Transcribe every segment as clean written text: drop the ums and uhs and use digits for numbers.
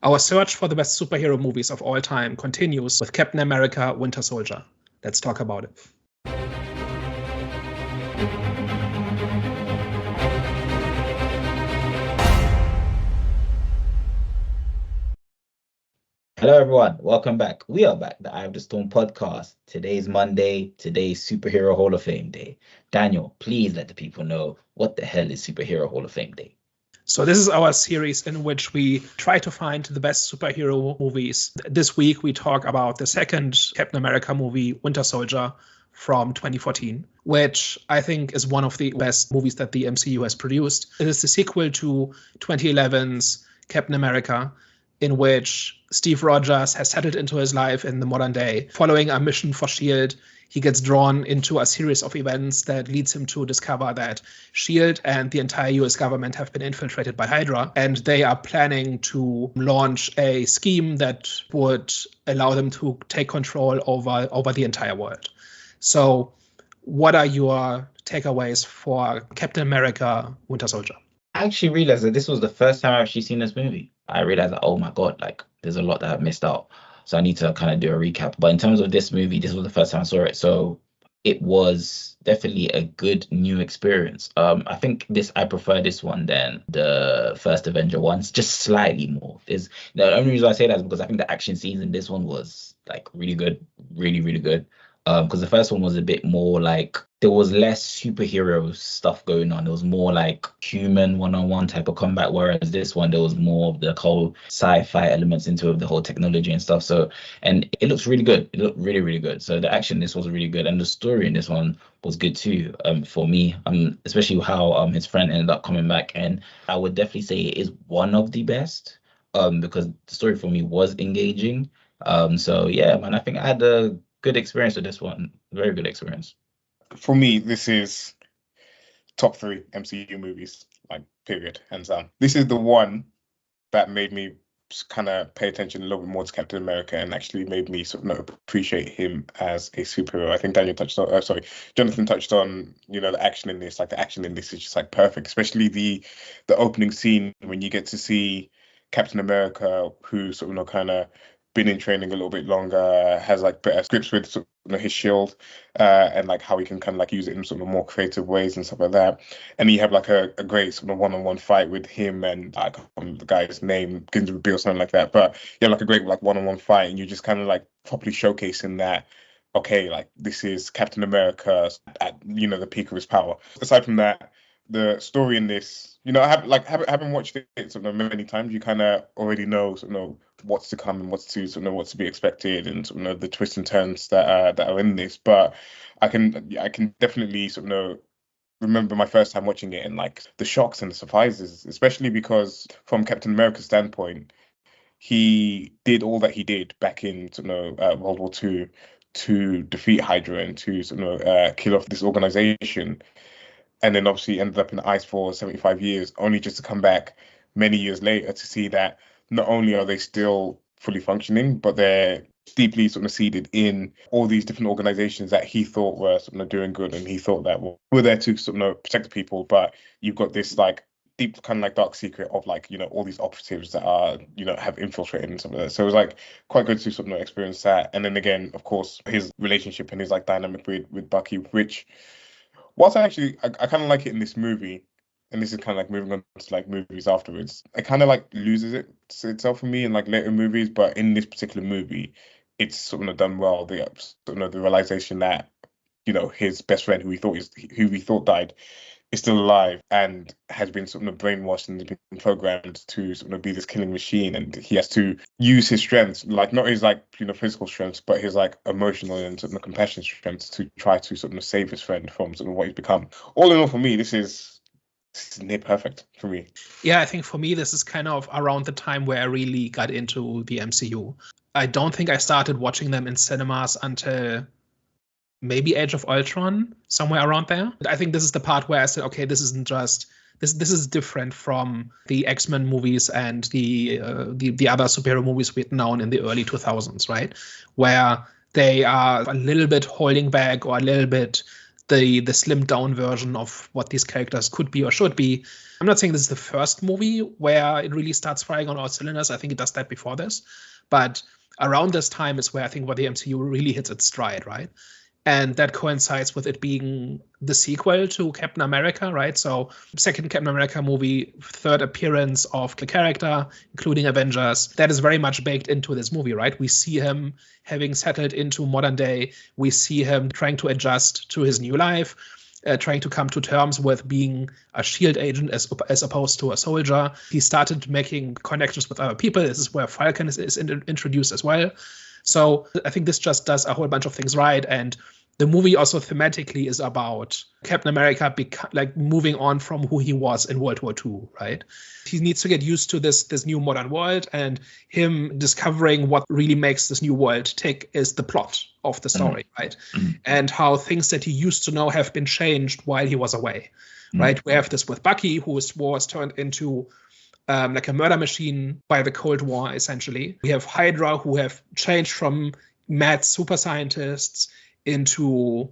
Our search for the best superhero movies of all time continues with Captain America: Winter Soldier. Let's talk about it. Hello, everyone. Welcome back. We are back, the Eye of the Storm podcast. Today's Monday. Today's Superhero Hall of Fame Day. Daniel, please let the people know what the hell is Superhero Hall of Fame Day. So this is our series in which we try to find the best superhero movies. This week we talk about the second Captain America movie, Winter Soldier, from 2014, which I think is one of the best movies that the MCU has produced. It is the sequel to 2011's Captain America, in which Steve Rogers has settled into his life in the modern day. Following a mission for S.H.I.E.L.D., he gets drawn into a series of events that leads him to discover that S.H.I.E.L.D. and the entire US government have been infiltrated by Hydra, and they are planning to launch a scheme that would allow them to take control over the entire world. So what are your takeaways for Captain America: Winter Soldier? I actually realized that this was the first time I've actually seen this movie. I realized that, oh my God, like there's a lot that I've missed out. So I need to kind of do a recap. But in terms of this movie, this was the first time I saw it. So it was definitely a good new experience. I think I prefer this one than the first Avenger ones, just slightly more. Is the only reason I say that is because I think the action scenes in this one was like really good, really, really good. Because the first one was a bit more like there was less superhero stuff going on. It was more like human one-on-one type of combat, whereas this one there was more of the whole sci-fi elements into the whole technology and stuff. So, and it looks really good. It looked really, really good. So the action in this was really good, and the story in this one was good too. For me, especially how his friend ended up coming back, and I would definitely say it is one of the best. Because the story for me was engaging. So yeah, man, I think I had a good experience with this one. Very good experience. For me, this is top 3 MCU movies, like period, hands down. This is the one that made me kind of pay attention a little bit more to Captain America and actually made me sort of appreciate him as a superhero. I think Jonathan touched on, the action in this. Like the action in this is just like perfect, especially the opening scene when you get to see Captain America, who sort of kind of been in training a little bit longer, has like better grips with sort of his shield, and like how he can kind of like use it in sort of more creative ways and stuff like that. And you have like a great sort of one-on-one fight with him and I can't remember the guy's name, begins to reveal something like that. But you have like a great like one-on-one fight, and you just kind of like properly showcasing that, okay, like this is Captain America at the peak of his power. Aside from that, the story in this, having watched it sort of many times, you kind of already know sort of what's to come and what's to be expected, and sort of the twists and turns that are in this. But I can definitely sort of remember my first time watching it and like the shocks and the surprises, especially because from Captain America's standpoint, he did all that he did back in World War II to defeat Hydra and to kill off this organization. And then obviously ended up in the ice for 75 years, only just to come back many years later to see that not only are they still fully functioning, but they're deeply sort of seeded in all these different organizations that he thought were sort of doing good, and he thought that were there to sort of protect the people. But you've got this like deep kind of like dark secret of like all these operatives that are have infiltrated and something like that. So it was like quite good to sort of experience that. And then again, of course, his relationship and his like dynamic with Bucky, which whilst I kind of like it in this movie, and this is kind of like moving on to like movies afterwards, it kind of like loses itself for me in like later movies. But in this particular movie, it's sort of done well. The realization that his best friend, who he thought died, is still alive and has been sort of brainwashed and been programmed to sort of be this killing machine, and he has to use his strengths, like not his like physical strengths, but his like emotional and sort of compassion strengths to try to sort of save his friend from sort of what he's become. All in all, for me, this is near perfect for me. Yeah, I think for me this is kind of around the time where I really got into the MCU. I don't think I started watching them in cinemas until maybe Age of Ultron, somewhere around there. I think this is the part where I said, okay, this isn't just this is different from the X-Men movies and the other superhero movies we'd known in the early 2000s, right? Where they are a little bit holding back or a little bit the slimmed down version of what these characters could be or should be. I'm not saying this is the first movie where it really starts firing on all cylinders. I think it does that before this. But around this time is where I think where the MCU really hits its stride, right? And that coincides with it being the sequel to Captain America, right? So second Captain America movie, third appearance of the character, including Avengers. That is very much baked into this movie, right? We see him having settled into modern day. We see him trying to adjust to his new life, trying to come to terms with being a shield agent as opposed to a soldier. He started making connections with other people. This is where Falcon is introduced as well. So I think this just does a whole bunch of things right. And the movie also thematically is about Captain America moving on from who he was in World War II, right? He needs to get used to this new modern world, and him discovering what really makes this new world tick is the plot of the story, right? And how things that he used to know have been changed while he was away, right? We have this with Bucky, who was turned into like a murder machine by the Cold War, essentially. We have Hydra, who have changed from mad super scientists into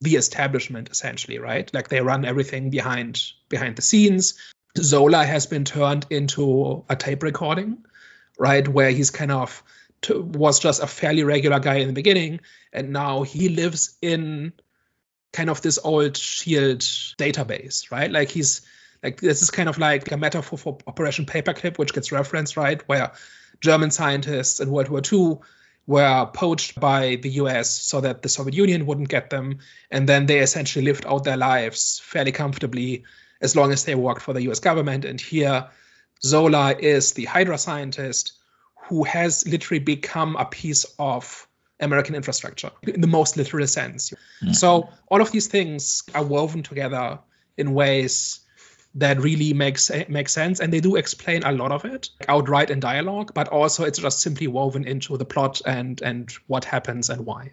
the establishment, essentially, right? Like they run everything behind the scenes. Zola has been turned into a tape recording, right? Where he's kind of was just a fairly regular guy in the beginning, and now he lives in kind of this old SHIELD database, right? Like he's like, this is kind of like a metaphor for Operation Paperclip, which gets referenced, right? Where German scientists in World War II were poached by the US so that the Soviet Union wouldn't get them. And then they essentially lived out their lives fairly comfortably as long as they worked for the US government. And here, Zola is the Hydra scientist who has literally become a piece of American infrastructure in the most literal sense. So all of these things are woven together in ways that really makes sense, and they do explain a lot of it outright in dialogue, but also it's just simply woven into the plot and what happens and why.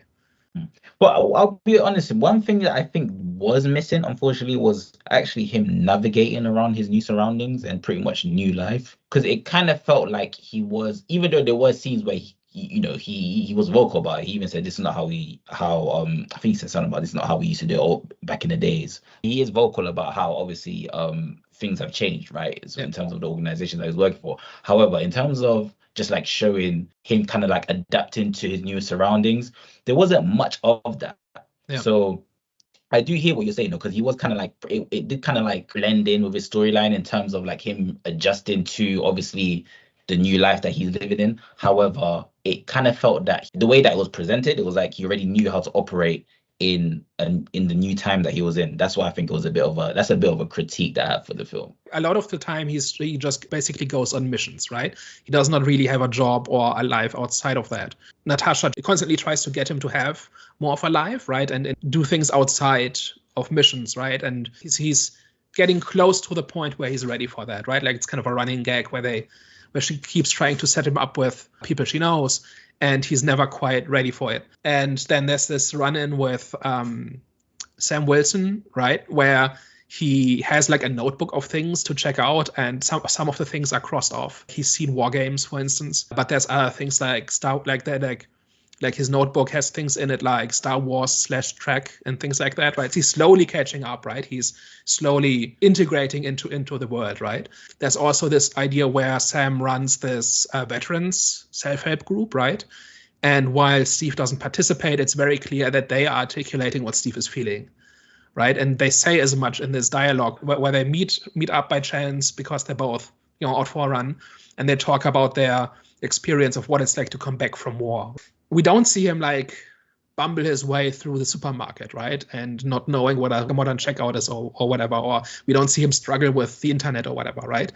Well, I'll be honest, one thing that I think was missing, unfortunately, was actually him navigating around his new surroundings and pretty much new life, because it kind of felt like he was, even though there were scenes where he was vocal about it. He even said this is not how I think he said something about this is not how we used to do it back in the days. He is vocal about how obviously things have changed, right? So in terms of the organization that he's working for. However, in terms of just like showing him kind of like adapting to his new surroundings, there wasn't much of that. So I do hear what you're saying, though, because he was kind of like, it did kind of like blend in with his storyline in terms of like him adjusting to obviously the new life that he's living in. However, it kind of felt that the way that it was presented, it was like he already knew how to operate in the new time that he was in. That's why I think it was a bit of a critique that I have for the film. A lot of the time he just basically goes on missions, right? He does not really have a job or a life outside of that. Natasha constantly tries to get him to have more of a life, right? And do things outside of missions, right? And he's getting close to the point where he's ready for that, right? Like it's kind of a running gag where she keeps trying to set him up with people she knows, and he's never quite ready for it. And then there's this run-in with Sam Wilson, right, where he has like a notebook of things to check out, and some of the things are crossed off. He's seen War Games, for instance, but there's other things like his notebook has things in it like Star Wars / Trek and things like that, right? He's slowly catching up, right? He's slowly integrating into the world, right? There's also this idea where Sam runs this veterans self-help group, right? And while Steve doesn't participate, it's very clear that they are articulating what Steve is feeling, right? And they say as much in this dialogue where they meet up by chance because they're both, out for a run, and they talk about their experience of what it's like to come back from war. We don't see him like bumble his way through the supermarket, right? And not knowing what a modern checkout is or whatever, or we don't see him struggle with the internet or whatever, right?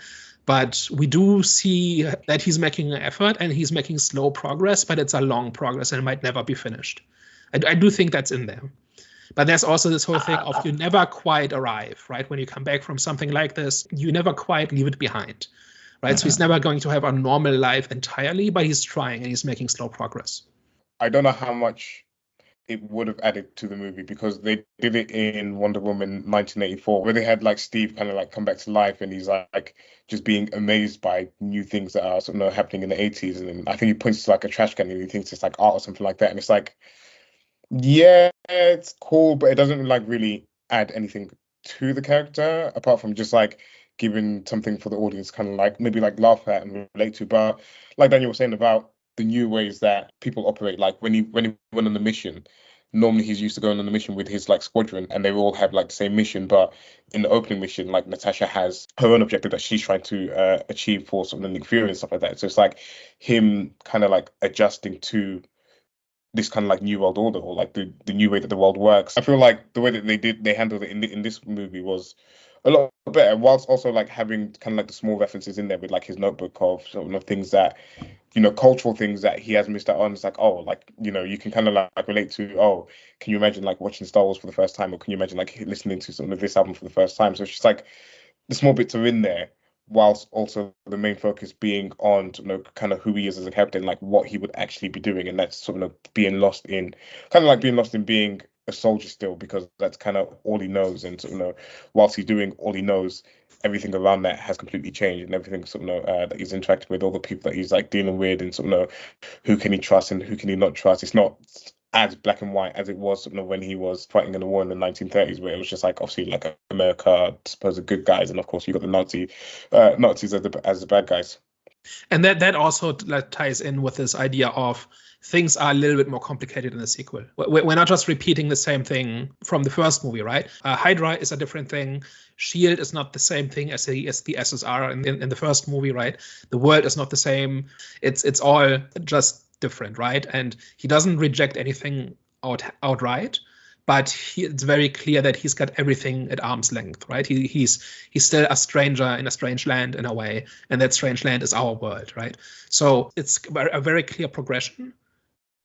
But we do see that he's making an effort and he's making slow progress, but it's a long progress and it might never be finished. I do think that's in there. But there's also this whole thing of you never quite arrive, right? When you come back from something like this, you never quite leave it behind, right? So he's never going to have a normal life entirely, but he's trying and he's making slow progress. I don't know how much it would have added to the movie because they did it in Wonder Woman 1984, where they had like Steve kind of like come back to life and he's like just being amazed by new things that are sort of happening in the 80s. And then I think he points to like a trash can and he thinks it's like art or something like that. And it's like, Yeah, it's cool, but it doesn't like really add anything to the character apart from just like giving something for the audience kind of like maybe like laugh at and relate to. But like Daniel was saying about the new ways that people operate, like when he went on the mission, normally he's used to going on the mission with his like squadron and they all have like the same mission, but in the opening mission, like Natasha has her own objective that she's trying to achieve for sort of the Nick Fury and stuff like that. So it's like him kind of like adjusting to this kind of like new world order or like the new way that the world works. I feel like the way that they handled it in this movie was a lot better, whilst also like having kind of like the small references in there with like his notebook of sort of things that cultural things that he has missed out on. It's like, oh, like you can kind of like relate to, oh, can you imagine like watching Star Wars for the first time, or can you imagine like listening to some of this album for the first time? So it's just like the small bits are in there, whilst also the main focus being on kind of who he is as a character and like what he would actually be doing, and that's sort of being lost in being a soldier still, because that's kind of all he knows, and whilst he's doing all he knows, everything around that has completely changed, and everything that he's interacting with, all the people that he's like dealing with, and who can he trust and who can he not trust. It's not as black and white as it was when he was fighting in the war in the 1930s, where it was just like obviously like America, I suppose, the good guys, and of course you got the Nazis as the bad guys. And that also ties in with this idea of things are a little bit more complicated in the sequel. We're not just repeating the same thing from the first movie, right? Hydra is a different thing. Shield is not the same thing as the SSR in the first movie, right? The world is not the same. It's all just different, right? And he doesn't reject anything outright, but it's very clear that he's got everything at arm's length, right? He's still a stranger in a strange land in a way, and that strange land is our world, right? So it's a very clear progression,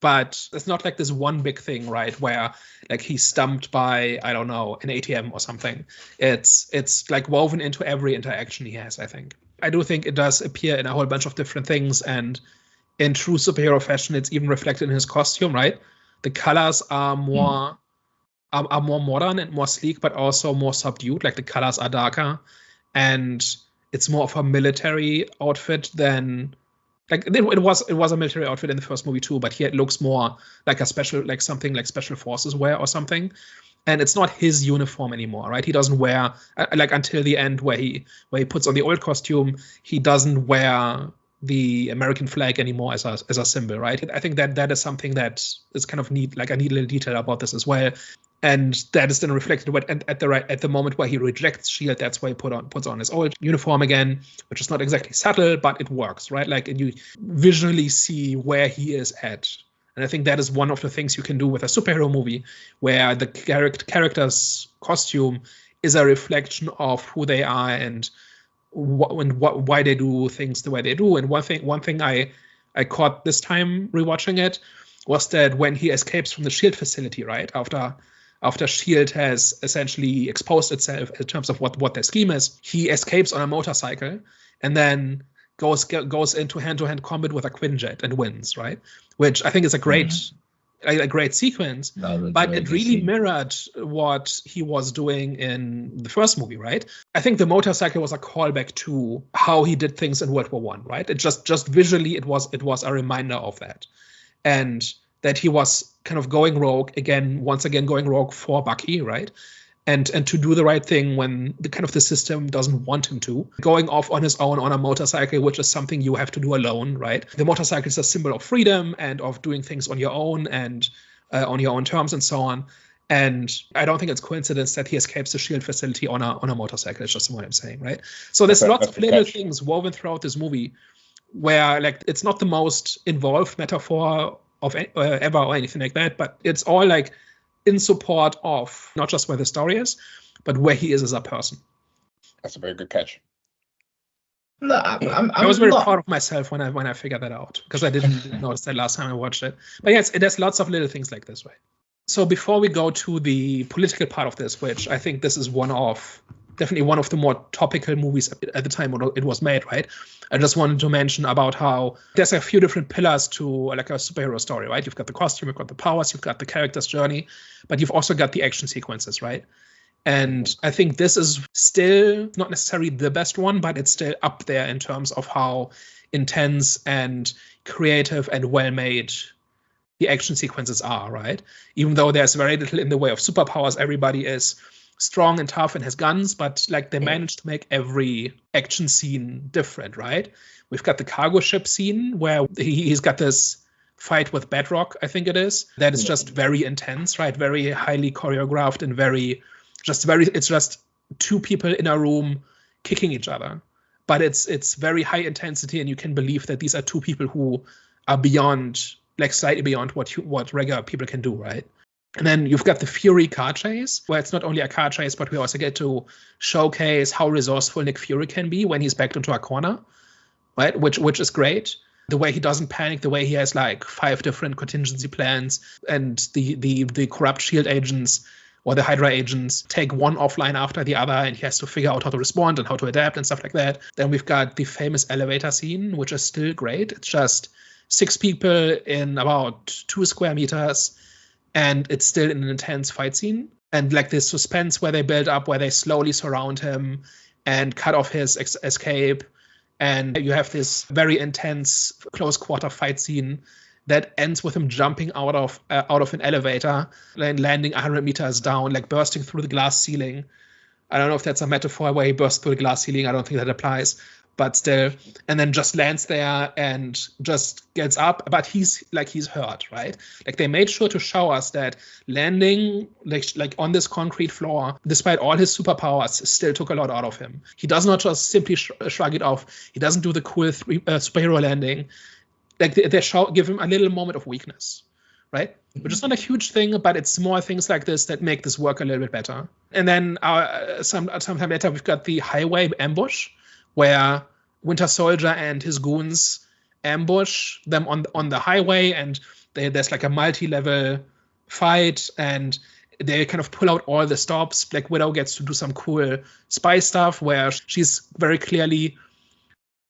but it's not like this one big thing, right, where like he's stumped by, I don't know, an ATM or something. It's like woven into every interaction he has, I think. I do think it does appear in a whole bunch of different things, and in true superhero fashion, it's even reflected in his costume, right? The colors are more modern and more sleek, but also more subdued. Like the colors are darker, and it's more of a military outfit than like it was a military outfit in the first movie too. But here it looks more like a special, like something like special forces wear or something. And it's not his uniform anymore, right? He doesn't wear like until the end where he puts on the old costume. He doesn't wear the American flag anymore as a symbol, right? I think that is something that is kind of neat, like a neat little detail about this as well. And that is then reflected at the moment where he rejects Shield. That's why he puts on his old uniform again, which is not exactly subtle, but it works, right? Like, and you visually see where he is at. And I think that is one of the things you can do with a superhero movie, where the character's costume is a reflection of who they are and why they do things the way they do. And one thing I caught this time rewatching it was that when he escapes from the Shield facility, right after Shield has essentially exposed itself in terms of what their scheme is, he escapes on a motorcycle and then goes into hand-to-hand combat with a Quinjet and wins, right? Which I think is a great sequence, but it really mirrored what he was doing in the first movie, right? I think the motorcycle was a callback to how he did things in World War I, right? It just visually it was a reminder of that, and that he was kind of going rogue once again going rogue for Bucky, right? And to do the right thing when the system doesn't want him to. Going off on his own on a motorcycle, which is something you have to do alone, right? The motorcycle is a symbol of freedom and of doing things on your own and on your own terms and so on. And I don't think it's coincidence that he escapes the Shield facility on a motorcycle. It's just what I'm saying, right? So there's lots of little things woven throughout this movie where like it's not the most involved metaphor of ever or anything like that, but it's all like in support of not just where the story is, but where he is as a person. That's a very good catch. No, I was very proud of myself when I figured that out, because I didn't notice that last time I watched it. But yes, there's lots of little things like this, right? So before we go to the political part of this, which I think this is definitely one of the more topical movies at the time when it was made, right? I just wanted to mention about how there's a few different pillars to like a superhero story, right? You've got the costume, you've got the powers, you've got the character's journey, but you've also got the action sequences, right? And I think this is still not necessarily the best one, but it's still up there in terms of how intense and creative and well-made the action sequences are, right? Even though there's very little in the way of superpowers, everybody is strong and tough and has guns, but like they managed to make every action scene different, right? We've got the cargo ship scene where he's got this fight with Bedrock, I think it is, that is just very intense, right? Very highly choreographed and it's just two people in a room kicking each other. But it's very high intensity, and you can believe that these are two people who are beyond, like slightly beyond what regular people can do, right? And then you've got the Fury car chase, where it's not only a car chase, but we also get to showcase how resourceful Nick Fury can be when he's backed into a corner, right? Which is great. The way he doesn't panic, the way he has like 5 different contingency plans, and the corrupt SHIELD agents or the Hydra agents take one offline after the other, and he has to figure out how to respond and how to adapt and stuff like that. Then we've got the famous elevator scene, which is still great. It's just 6 people in about 2 square meters, and it's still an intense fight scene. And like this suspense where they build up, where they slowly surround him and cut off his escape. And you have this very intense close quarter fight scene that ends with him jumping out of an elevator and landing 100 meters down, like bursting through the glass ceiling. I don't know if that's a metaphor where he bursts through the glass ceiling. I don't think that applies, but still. And then just lands there and just gets up, but he's hurt, right? Like they made sure to show us that landing like on this concrete floor, despite all his superpowers, still took a lot out of him. He does not just simply shrug it off. He doesn't do the cool superhero landing. Like they give him a little moment of weakness, right? Which is not a huge thing, but it's more things like this that make this work a little bit better. And then sometime later, we've got the highway ambush, where Winter Soldier and his goons ambush them on the highway, and there's like a multi-level fight, and they kind of pull out all the stops. Black Widow gets to do some cool spy stuff where she's very clearly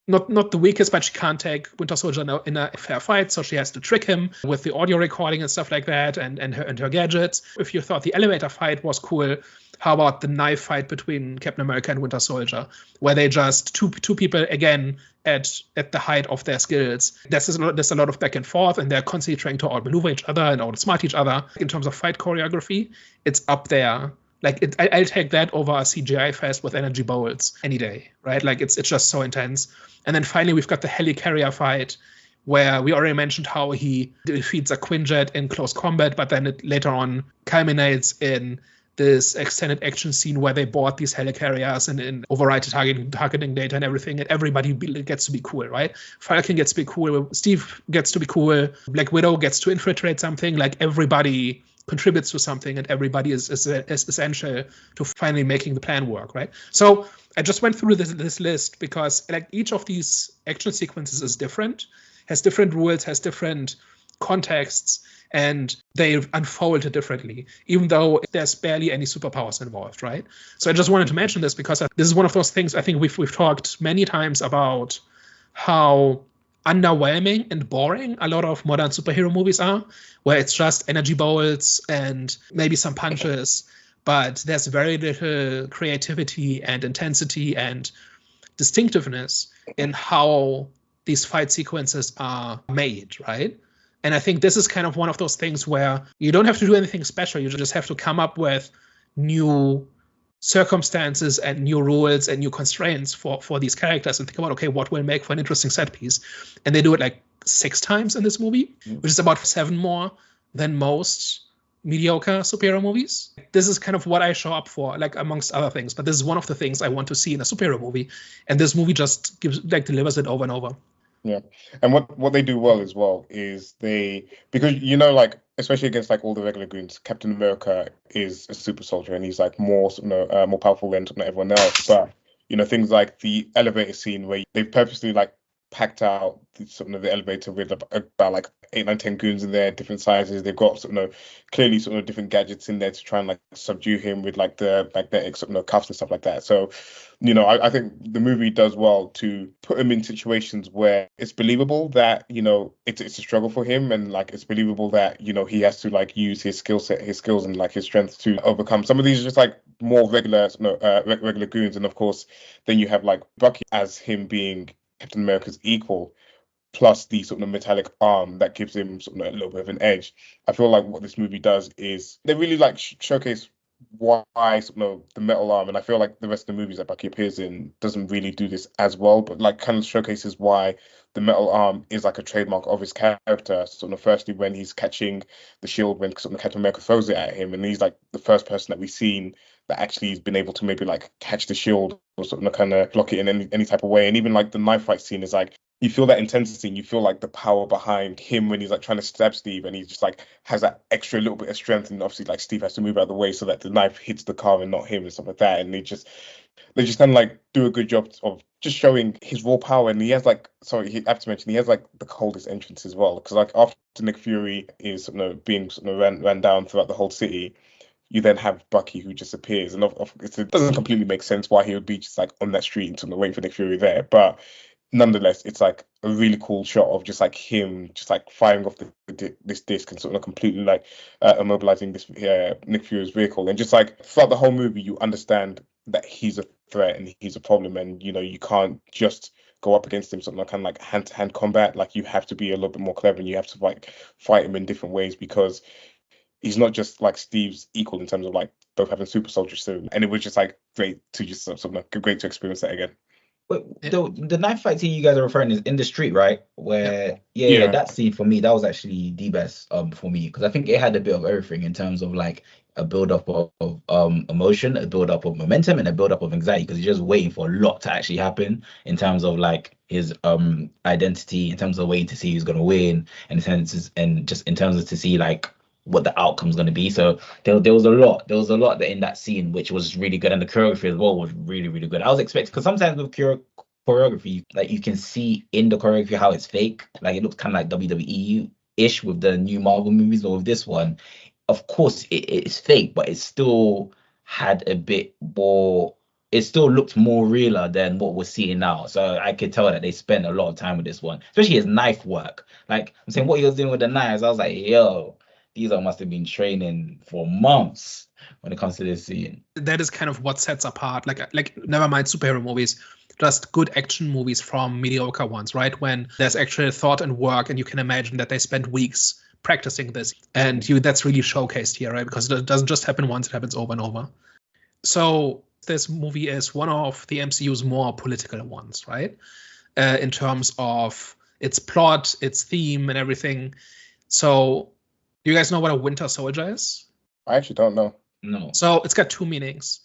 not the weakest, but she can't take Winter Soldier in a fair fight, so she has to trick him with the audio recording and stuff like that, and her gadgets. If you thought the elevator fight was cool, how about the knife fight between Captain America and Winter Soldier, where they just two people again at the height of their skills. There's a lot of back and forth, and they're constantly trying to outmaneuver each other and outsmart each other. In terms of fight choreography, it's up there. Like I'll take that over a CGI fest with energy bolts any day, right? Like it's just so intense. And then finally we've got the helicarrier fight, where we already mentioned how he defeats a Quinjet in close combat, but then it later on culminates in this extended action scene where they board these helicarriers and override the targeting data and everything, and everybody gets to be cool, right? Falcon gets to be cool, Steve gets to be cool, Black Widow gets to infiltrate something. Like everybody contributes to something, and everybody is essential to finally making the plan work, right? So I just went through this list because like each of these action sequences is different, has different rules, has different contexts, and they unfold differently, even though there's barely any superpowers involved, right? So I just wanted to mention this because this is one of those things I think we've talked many times about how underwhelming and boring a lot of modern superhero movies are, where it's just energy bolts and maybe some punches, but there's very little creativity and intensity and distinctiveness in how these fight sequences are made, right? And I think this is kind of one of those things where you don't have to do anything special. You just have to come up with new circumstances and new rules and new constraints for these characters and think about, okay, what will make for an interesting set piece? And they do it like 6 times in this movie, which is about 7 more than most mediocre superhero movies. This is kind of what I show up for, like amongst other things, but this is one of the things I want to see in a superhero movie. And this movie just delivers it over and over. Yeah, and what they do well as well is because like especially against like all the regular goons, Captain America is a super soldier and he's like more more powerful than everyone else. But things like the elevator scene where they've purposely like packed out the elevator with about like 8, 9, 10 goons in there, different sizes. They've got clearly different gadgets in there to try and like subdue him with like the magnetic cuffs and stuff like that. So I think the movie does well to put him in situations where it's believable that it's a struggle for him, and like it's believable that he has to like use his skills and like his strength to overcome. Some of these are just like more regular regular goons, and of course then you have like Bucky as him being Captain America's equal. plus the sort of metallic arm that gives him sort of a little bit of an edge. I feel like what this movie does is they really like showcase why sort of the metal arm, and I feel like the rest of the movies that Bucky appears in doesn't really do this as well, but like kind of showcases why the metal arm is like a trademark of his character. Sort of firstly when he's catching the shield when sort of Captain America throws it at him, and he's like the first person that we've seen that actually has been able to maybe like catch the shield or sort of kind of block it in any type of way. And even like the knife fight scene is like, you feel that intensity and you feel like the power behind him when he's like trying to stab Steve, and he just like has that extra little bit of strength, and obviously like Steve has to move out of the way so that the knife hits the car and not him and stuff like that. And they just kind of like do a good job of just showing his raw power. And he has like, I have to mention, he has like the coldest entrance as well, because like after Nick Fury is being ran down throughout the whole city, you then have Bucky who just appears, and it doesn't completely make sense why he would be just like on that street and waiting for Nick Fury there, but nonetheless, it's like a really cool shot of just like him just like firing off this disc and sort of completely like immobilizing this Nick Fury's vehicle. And just like throughout the whole movie, you understand that he's a threat and he's a problem, and you can't just go up against him sort of kind of like hand-to-hand combat. Like, you have to be a little bit more clever, and you have to like fight him in different ways, because he's not just like Steve's equal in terms of like both having super soldiers soon. And it was just like great to just great to experience that again. But the knife fight scene you guys are referring is in the street, right? Where that scene for me, that was actually the best for me, because I think it had a bit of everything in terms of like a build up of emotion, a build up of momentum, and a build up of anxiety, because you're just waiting for a lot to actually happen in terms of like his identity, in terms of waiting to see who's gonna win, and just in terms of to see like what the outcome's going to be. So there was a lot in that scene which was really good, and the choreography as well was really, really good. I was expecting, because sometimes with choreography, like you can see in the choreography how it's fake, like it looks kind of like WWE-ish with the new Marvel movies, but with this one, of course it's fake, but it still had a bit more, it still looked more realer than what we're seeing now. So I could tell that they spent a lot of time with this one, especially his knife work. Like, I'm saying, what he was doing with the knives, I was like, yo, these must have been training for months when it comes to this scene. That is kind of what sets apart, like never mind superhero movies, just good action movies from mediocre ones, right? When there's actually thought and work, and you can imagine that they spent weeks practicing this, and that's really showcased here, right? Because it doesn't just happen once, it happens over and over. So this movie is one of the MCU's more political ones, right? In terms of its plot, its theme, and everything. So, do you guys know what a Winter Soldier is? I actually don't know. No. So it's got two meanings.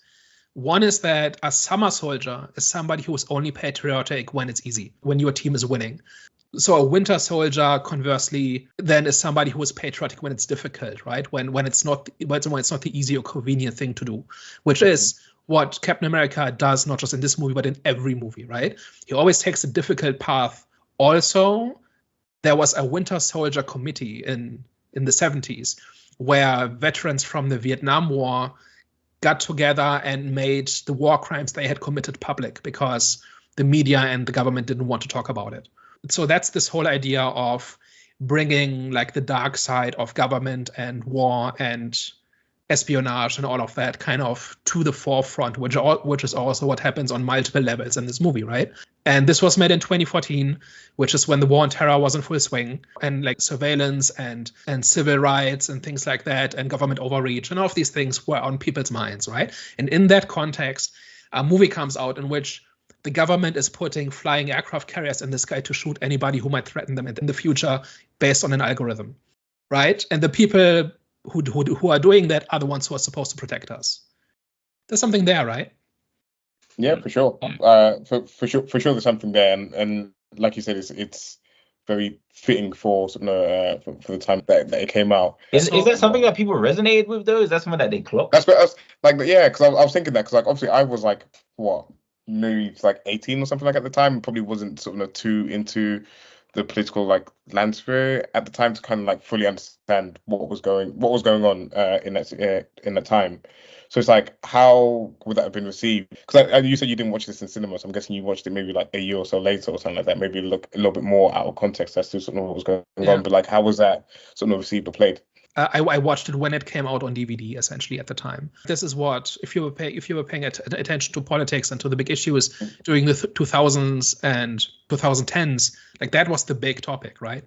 One is that a summer soldier is somebody who is only patriotic when it's easy, when your team is winning. So a Winter Soldier, conversely, then is somebody who is patriotic when it's difficult, right? When it's not the easy or convenient thing to do, which is what Captain America does, not just in this movie, but in every movie, right? He always takes a difficult path. Also, there was a Winter Soldier committee in the 70s, where veterans from the Vietnam War got together and made the war crimes they had committed public, because the media and the government didn't want to talk about it. So that's this whole idea of bringing like the dark side of government and war and espionage and all of that kind of to the forefront, which is also what happens on multiple levels in this movie, right? And this was made in 2014, which is when the war on terror was in full swing, and like surveillance and civil rights and things like that, and government overreach and all of these things were on people's minds, right? And in that context, a movie comes out in which the government is putting flying aircraft carriers in the sky to shoot anybody who might threaten them in the future based on an algorithm, right? And the people who are doing that are the ones who are supposed to protect us. There's something there, right? Yeah, for sure. For sure, there's something there, and like you said, it's very fitting for for the time that it came out. Is that something that people resonate with though? Is that something that they clock? That's what I was like. Yeah, because I was thinking that, because like obviously I was like maybe like 18 or something like at the time. Probably wasn't too into the political like landscape at the time to kind of like fully understand what was going on in that time. So it's like, how would that have been received? Because you said you didn't watch this in cinema, so I'm guessing you watched it maybe like a year or so later or something like that. Maybe look a little bit more out of context as to what was going on. But like, how was that received or played? I watched it when it came out on DVD, essentially at the time. This is what, if you were paying attention to politics and to the big issues during the 2000s and 2010s, like that was the big topic, right?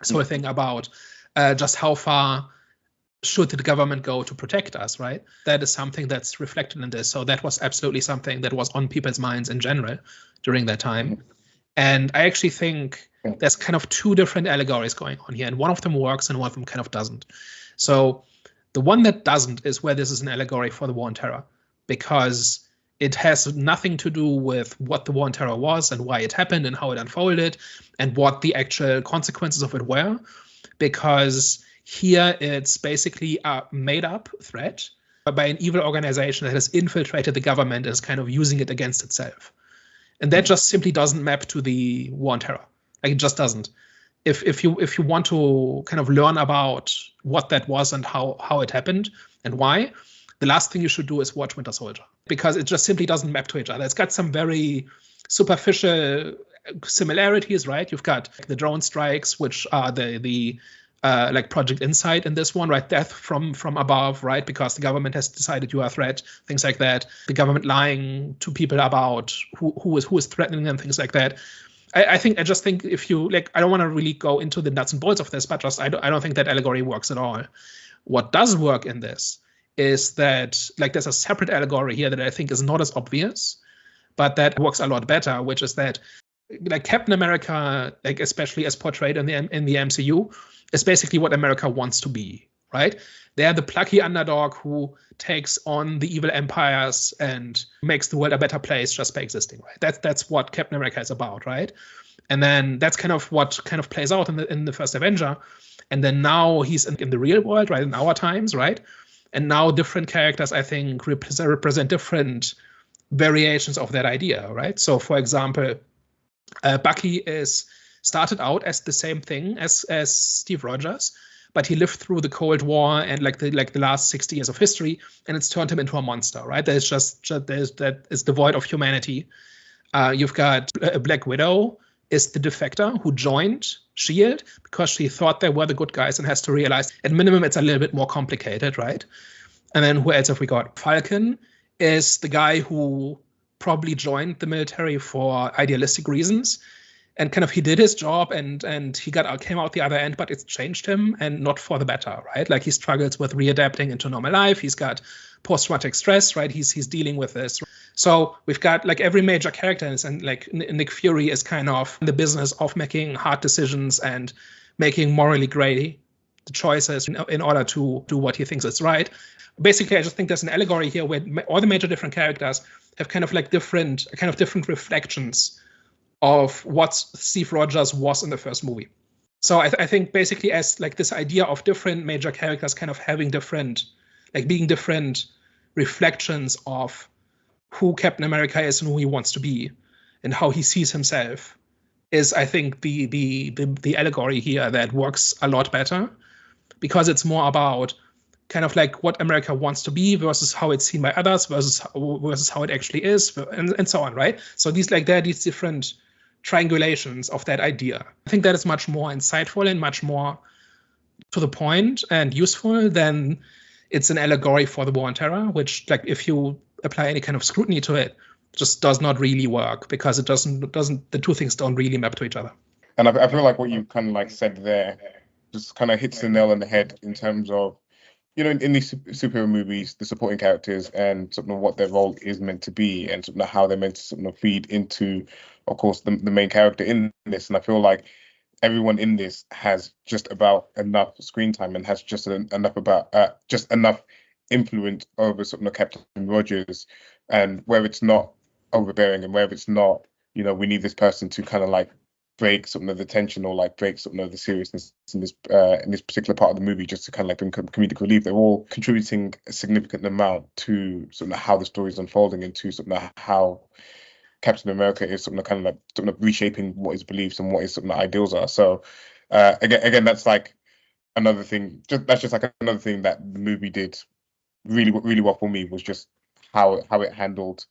So a thing about just how far should the government go to protect us, right? That is something that's reflected in this. So that was absolutely something that was on people's minds in general during that time. And I actually think there's kind of two different allegories going on here, and one of them works and one of them kind of doesn't. So the one that doesn't is where this is an allegory for the War on Terror, because it has nothing to do with what the War on Terror was and why it happened and how it unfolded and what the actual consequences of it were, because here it's basically a made-up threat by an evil organization that has infiltrated the government and is kind of using it against itself. And that just simply doesn't map to the War on Terror. Like, it just doesn't. If you want to kind of learn about what that was and how it happened and why, the last thing you should do is watch Winter Soldier, because it just simply doesn't map to each other. It's got some very superficial similarities, right? You've got the drone strikes, which are the like Project Insight in this one, right? Death from above, right? Because the government has decided you are a threat, things like that. The government lying to people about who is threatening them, things like that. I just think if you like, I don't want to really go into the nuts and bolts of this, but just I don't think that allegory works at all. What does work in this is that like there's a separate allegory here that I think is not as obvious, but that works a lot better, which is that like Captain America, like especially as portrayed in the MCU, is basically what America wants to be, right? They're the plucky underdog who takes on the evil empires and makes the world a better place just by existing, right? That's what Captain America is about, right? And then that's kind of what kind of plays out in the first Avenger. And then now he's in the real world, right? In our times, right? And now different characters, I think, represent different variations of that idea, right? So, for example, Bucky is started out as the same thing as Steve Rogers, but he lived through the Cold War and like the last 60 years of history, and it's turned him into a monster, right? That is devoid of humanity. You've got a Black Widow is the defector who joined SHIELD because she thought they were the good guys and has to realize at minimum it's a little bit more complicated, right? And then who else have we got? Falcon is the guy who probably joined the military for idealistic reasons, and kind of he did his job and he came out the other end, but it's changed him and not for the better, right? Like he struggles with readapting into normal life. He's got post-traumatic stress, right? He's dealing with this. So we've got like every major character, and like Nick Fury is kind of in the business of making hard decisions and making morally gray choices in order to do what he thinks is right. Basically, I just think there's an allegory here where all the major different characters have kind of like different reflections of what Steve Rogers was in the first movie. So I think basically as like this idea of different major characters kind of having different, like being different reflections of who Captain America is and who he wants to be and how he sees himself is, I think, the allegory here that works a lot better, because it's more about kind of like what America wants to be versus how it's seen by others versus how it actually is, and so on, right? So there are these different triangulations of that idea. I think that is much more insightful and much more to the point and useful than it's an allegory for the War on Terror, which, like, if you apply any kind of scrutiny to it, just does not really work, because it doesn't the two things don't really map to each other. And I feel like what you kind of like said there just kind of hits the nail on the head in terms of, you know, in these superhero movies, the supporting characters and sort of what their role is meant to be, and sort of how they're meant to sort of feed into, of course, the main character in this. And I feel like everyone in this has just about enough screen time and has just enough influence over sort of Captain Rogers, and where it's not overbearing and where it's not, you know, we need this person to kind of like break something of the tension or like break something of the seriousness in this particular part of the movie, just to kind of like bring comedic relief. They're all contributing a significant amount to sort of how the story is unfolding and to sort of how Captain America is sort of kind of like sort of reshaping what his beliefs and what his sort of ideals are. So again, that's like another thing. That's just like another thing that the movie did really well for me, was just how it handled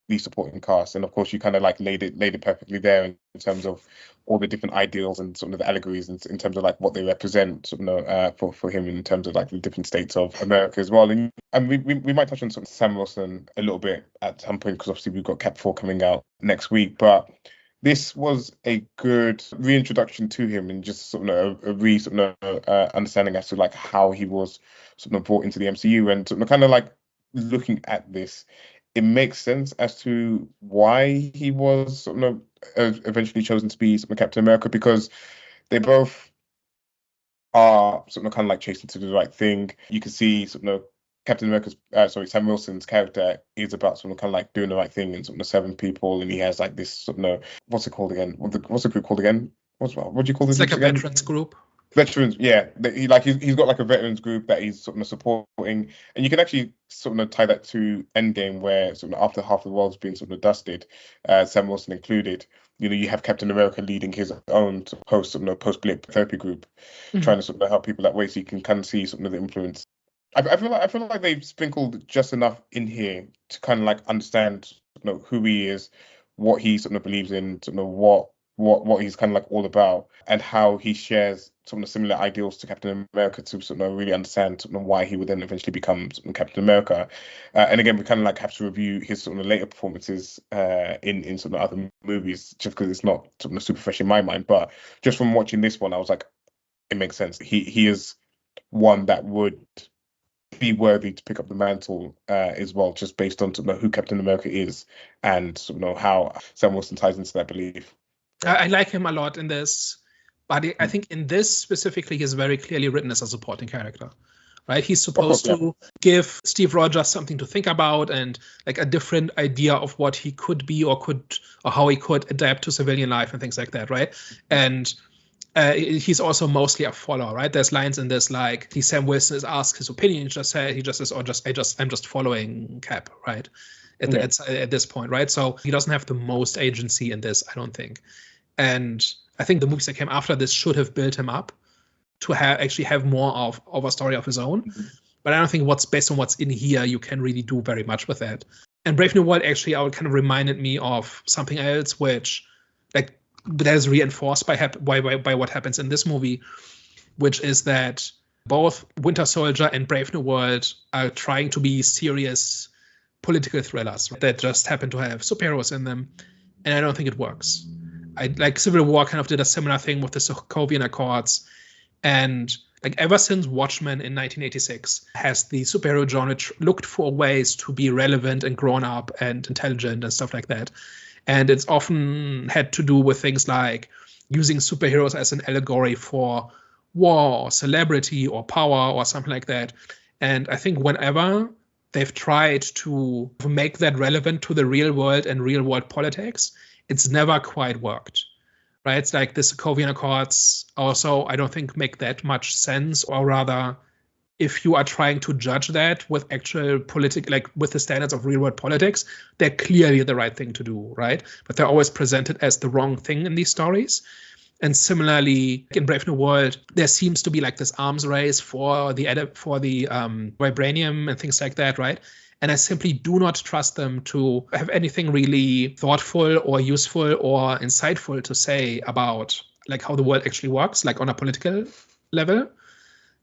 the supporting cast, and of course you kind of like laid it perfectly there in terms of all the different ideals and sort of the allegories in terms of like what they represent, sort of, for him in terms of like the different states of America as well. And we might touch on sort of Sam Wilson a little bit at some point, because obviously we've got Cap 4 coming out next week, but this was a good reintroduction to him, and just sort of understanding as to like how he was sort of brought into the MCU, and sort of kind of like looking at this, it makes sense as to why he was sort of eventually chosen to be sort of Captain America, because they both are sort of kind of like chasing to do the right thing. You can see sort of Captain America's, Sam Wilson's character is about sort of kind of like doing the right thing and sort of serving people, and he has like this sort of, what's it called again? What's the group called again? What do you call this? It's like a again? veterans group. Veterans, yeah. He's got like a veterans group that he's sort of supporting, and you can actually sort of tie that to Endgame, where sort of after half the world's been sort of dusted, Sam Wilson included, you have Captain America leading his own post-blip therapy group, trying to sort of help people that way. So you can kind of see some of the influence. I feel like they've sprinkled just enough in here to kind of like understand who he is, what he sort of believes in, sort of what he's kind of like all about, and how he shares some of the similar ideals to Captain America, to sort of really understand sort of why he would then eventually become sort of Captain America. And again, we kind of like have to review his sort of later performances in sort of other movies, just because it's not sort of super fresh in my mind. But just from watching this one, I was like, it makes sense. He is one that would be worthy to pick up the mantle as well, just based on sort of who Captain America is, and sort of how Sam Wilson ties into that belief. I like him a lot in this, but I think in this specifically, he's very clearly written as a supporting character, right? He's supposed to give Steve Rogers something to think about, and like a different idea of what he could be, or how he could adapt to civilian life and things like that, right? And he's also mostly a follower, right? There's lines in this like Sam Wilson is asked his opinion, he just says, I'm just following Cap, right? At this point, right? So he doesn't have the most agency in this, I don't think. And I think the movies that came after this should have built him up to actually have more of a story of his own. Mm-hmm. But I don't think based on what's in here, you can really do very much with that. And Brave New World actually kind of reminded me of something else, which like that is reinforced by what happens in this movie, which is that both Winter Soldier and Brave New World are trying to be serious political thrillers that just happen to have superheroes in them, and I don't think it works. Like Civil War kind of did a similar thing with the Sokovian Accords, and like ever since Watchmen in 1986 has the superhero genre looked for ways to be relevant and grown up and intelligent and stuff like that, and it's often had to do with things like using superheroes as an allegory for war or celebrity or power or something like that. And I think whenever they've tried to make that relevant to the real world and real world politics, it's never quite worked, right? It's like the Sokovian Accords also, I don't think, make that much sense, or rather, if you are trying to judge that with actual like with the standards of real world politics, they're clearly the right thing to do, right? But they're always presented as the wrong thing in these stories. And similarly, in Brave New World, there seems to be like this arms race for the vibranium and things like that, right? And I simply do not trust them to have anything really thoughtful or useful or insightful to say about like how the world actually works, like on a political level.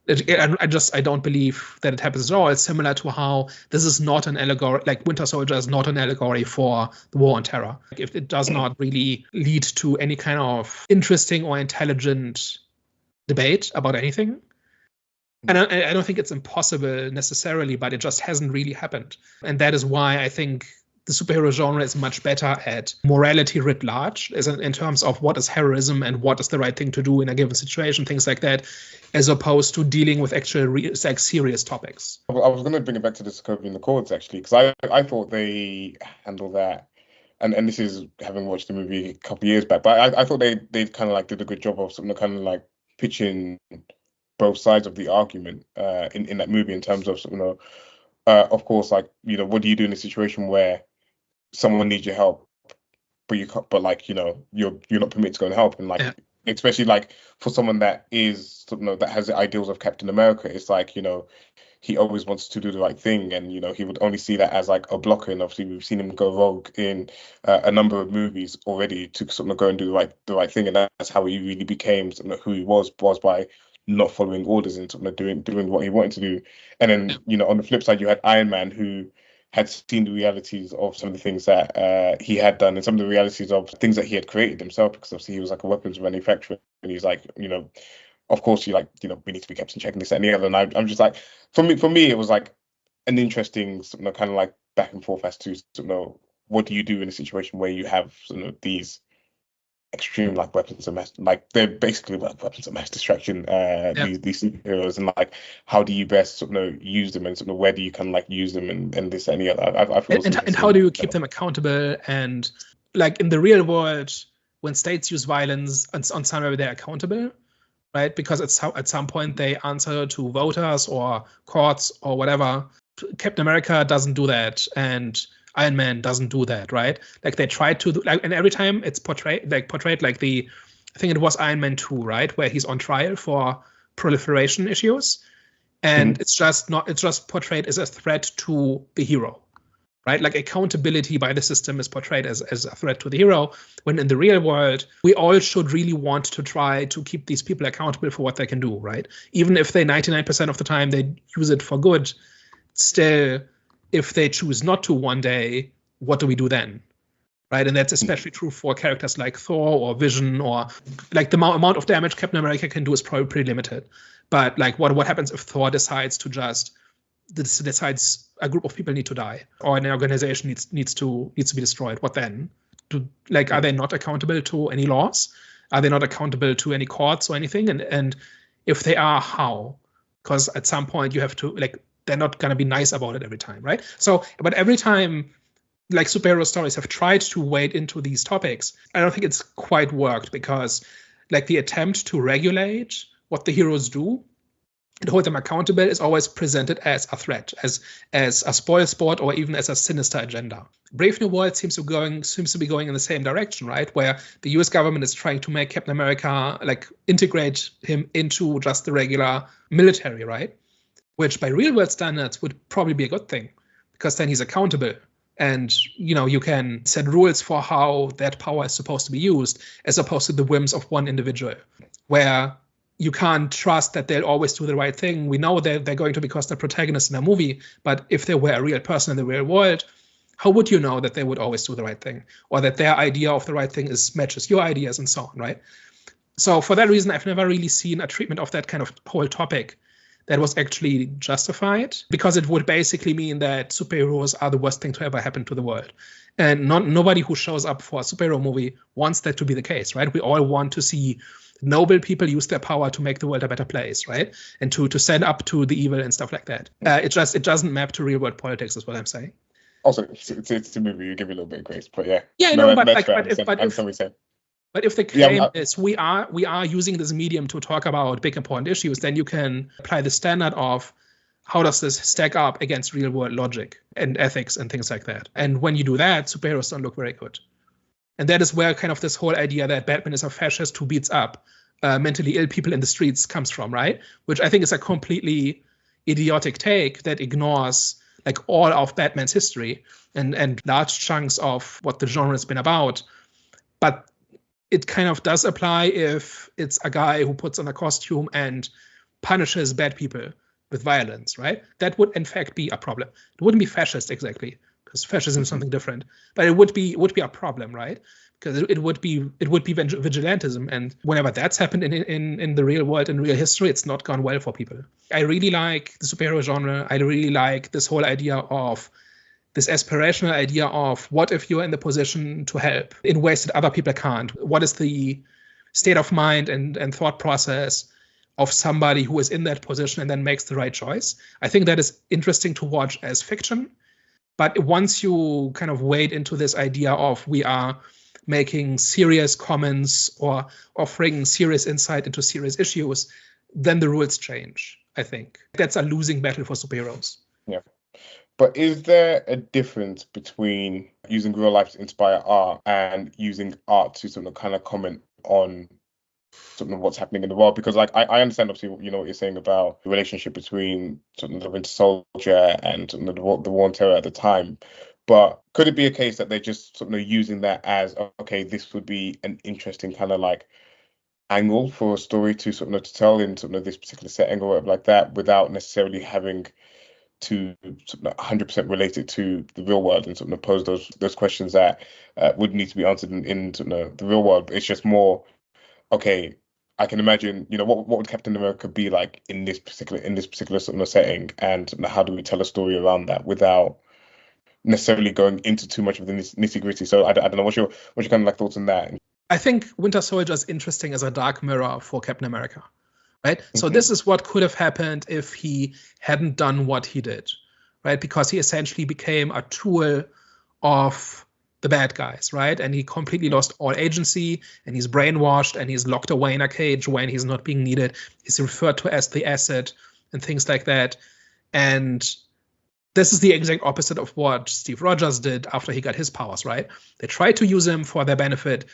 I don't believe that it happens at all. It's similar to how this is not an allegory, like Winter Soldier is not an allegory for the war on terror. Like if it does not really lead to any kind of interesting or intelligent debate about anything. And I don't think it's impossible necessarily, but it just hasn't really happened. And that is why I think the superhero genre is much better at morality writ large, in terms of what is heroism and what is the right thing to do in a given situation, things like that, as opposed to dealing with actual like serious topics. I was going to bring it back to the Sokovian Accords, actually, because I thought they handled that, and this is having watched the movie a couple of years back, but I thought they kind of like did a good job of something kind of like pitching both sides of the argument in that movie, in terms of of course, like, what do you do in a situation where someone needs your help, but you're not permitted to go and help, and like especially like for someone that is that has the ideals of Captain America, it's like he always wants to do the right thing, and he would only see that as like a blocker. And obviously, we've seen him go rogue in a number of movies already to sort of go and do the right thing, and that's how he really became sort of who he was by not following orders and sort of doing what he wanted to do. And then on the flip side, you had Iron Man, who had seen the realities of some of the things that he had done and some of the realities of things that he had created himself, because obviously he was like a weapons manufacturer, and he's like, of course, we need to be kept in check and this and the other. And I'm just like, for me, it was like an interesting sort of kind of like back and forth as to what do you do in a situation where you have these extreme like weapons of mass, like they're basically like weapons of mass destruction, these superheroes, and like how do you best use them, and where do you kind of like use them, and this and the other. And how do you keep them accountable? And like in the real world, when states use violence, on some level they're accountable, right? Because at some point they answer to voters or courts or whatever. Captain America doesn't do that, and Iron Man doesn't do that, right? Like they try to do, and every time it's portrayed like I think it was Iron Man 2, right, where he's on trial for proliferation issues, and it's just portrayed as a threat to the hero, right? Like accountability by the system is portrayed as a threat to the hero, when in the real world, we all should really want to try to keep these people accountable for what they can do, right? Even if they 99% of the time they use it for good, still, if they choose not to one day, what do we do then? Right? And that's especially true for characters like Thor or Vision, or like the amount of damage Captain America can do is probably pretty limited. But like what happens if Thor decides a group of people need to die, or an organization needs to be destroyed? What then? Are they not accountable to any laws? Are they not accountable to any courts or anything? And if they are, how? Because at some point you have to they're not going to be nice about it every time, right? So, but every time like superhero stories have tried to wade into these topics, I don't think it's quite worked, because like the attempt to regulate what the heroes do and hold them accountable is always presented as a threat, as a spoil sport, or even as a sinister agenda. Brave New World seems to be going in the same direction, right? Where the US government is trying to make Captain America integrate him into just the regular military, right? Which by real world standards would probably be a good thing, because then he's accountable, and you can set rules for how that power is supposed to be used, as opposed to the whims of one individual, where you can't trust that they'll always do the right thing. We know they're going to, because they're protagonists in a movie, but if they were a real person in the real world, how would you know that they would always do the right thing, or that their idea of the right thing matches your ideas, and so on, right? So for that reason, I've never really seen a treatment of that kind of whole topic that was actually justified, because it would basically mean that superheroes are the worst thing to ever happen to the world. And nobody who shows up for a superhero movie wants that to be the case, right? We all want to see noble people use their power to make the world a better place, right? And to stand up to the evil and stuff like that. It doesn't map to real world politics, is what I'm saying. Also, it's a movie, you give it a little bit of grace, but yeah. Yeah, no, but if the claim is we are using this medium to talk about big important issues, then you can apply the standard of how does this stack up against real world logic and ethics and things like that. And when you do that, superheroes don't look very good. And that is where kind of this whole idea that Batman is a fascist who beats up mentally ill people in the streets comes from, right? Which I think is a completely idiotic take that ignores all of Batman's history and large chunks of what the genre has been about. But it kind of does apply if it's a guy who puts on a costume and punishes bad people with violence, right? That would in fact be a problem. It wouldn't be fascist exactly, because fascism is something different, but it would be a problem, right? Because it would be vigilantism, and whenever that's happened in the real world, in real history, it's not gone well for people. I really like the superhero genre. I really like this whole idea of this aspirational idea of what if you're in the position to help in ways that other people can't? What is the state of mind and thought process of somebody who is in that position and then makes the right choice? I think that is interesting to watch as fiction. But once you kind of wade into this idea of we are making serious comments or offering serious insight into serious issues, then the rules change, I think. That's a losing battle for superheroes. Yeah. But is there a difference between using real life to inspire art and using art to sort of kind of comment on something of what's happening in the world, because like I understand obviously what you're saying about the relationship between sort of the Winter Soldier and sort of the war on terror at the time, but could it be a case that they're just sort of using that as, okay, this would be an interesting kind of like angle for a story to sort of to tell in sort of this particular setting or whatever like that, without necessarily having to sort of 100% relate it to the real world and sort of pose those questions that would need to be answered in sort of the real world. It's just more, okay, I can imagine, what would Captain America be like in this particular sort of setting, and how do we tell a story around that without necessarily going into too much of the nitty gritty. So I don't know, what's your kind of like thoughts on that? I think Winter Soldier is interesting as a dark mirror for Captain America, right? So Mm-hmm. this is what could have happened if he hadn't done what he did, right? Because he essentially became a tool of the bad guys, right? And he completely lost all agency, and he's brainwashed, and he's locked away in a cage when he's not being needed. He's referred to as the asset and things like that. And this is the exact opposite of what Steve Rogers did after he got his powers, right? They tried to use him for their benefit,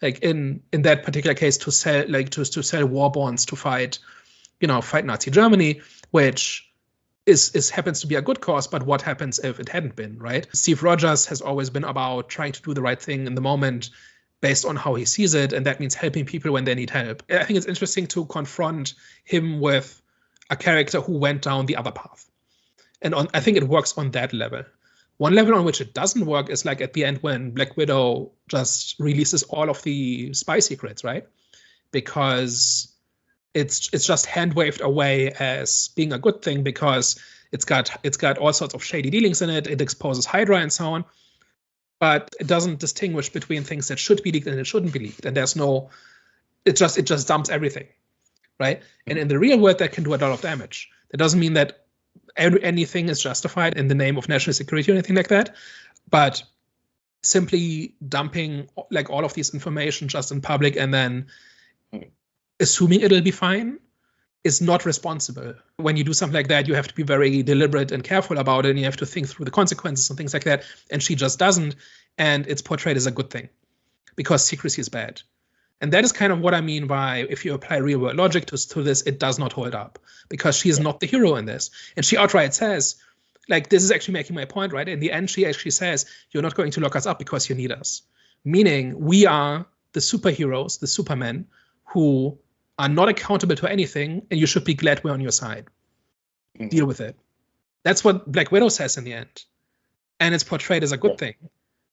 like in that particular case, to sell to sell war bonds to fight Nazi Germany, which is happens to be a good cause. But what happens if it hadn't been, right? Steve Rogers has always been about trying to do the right thing in the moment based on how he sees it, and that means helping people when they need help. I think it's interesting to confront him with a character who went down the other path. And I think it works on that level. One level on which it doesn't work is like at the end when Black Widow just releases all of the spy secrets, right? Because it's just hand waved away as being a good thing because it's got all sorts of shady dealings in it. It exposes Hydra and so on, but it doesn't distinguish between things that should be leaked and that shouldn't be leaked. And there's no, it just dumps everything, right? And in the real world, that can do a lot of damage. That doesn't mean that anything is justified in the name of national security or anything like that, but simply dumping like all of this information just in public and then assuming it'll be fine is not responsible. When you do something like that, you have to be very deliberate and careful about it, and you have to think through the consequences and things like that, and she just doesn't, and it's portrayed as a good thing because secrecy is bad. And that is kind of what I mean by, if you apply real world logic to this, it does not hold up because she is not the hero in this. And she outright says, like, this is actually making my point, right? In the end, she actually says, you're not going to lock us up because you need us. Meaning we are the superheroes, the supermen who are not accountable to anything, and you should be glad we're on your side. Mm-hmm. Deal with it. That's what Black Widow says in the end. And it's portrayed as a good thing.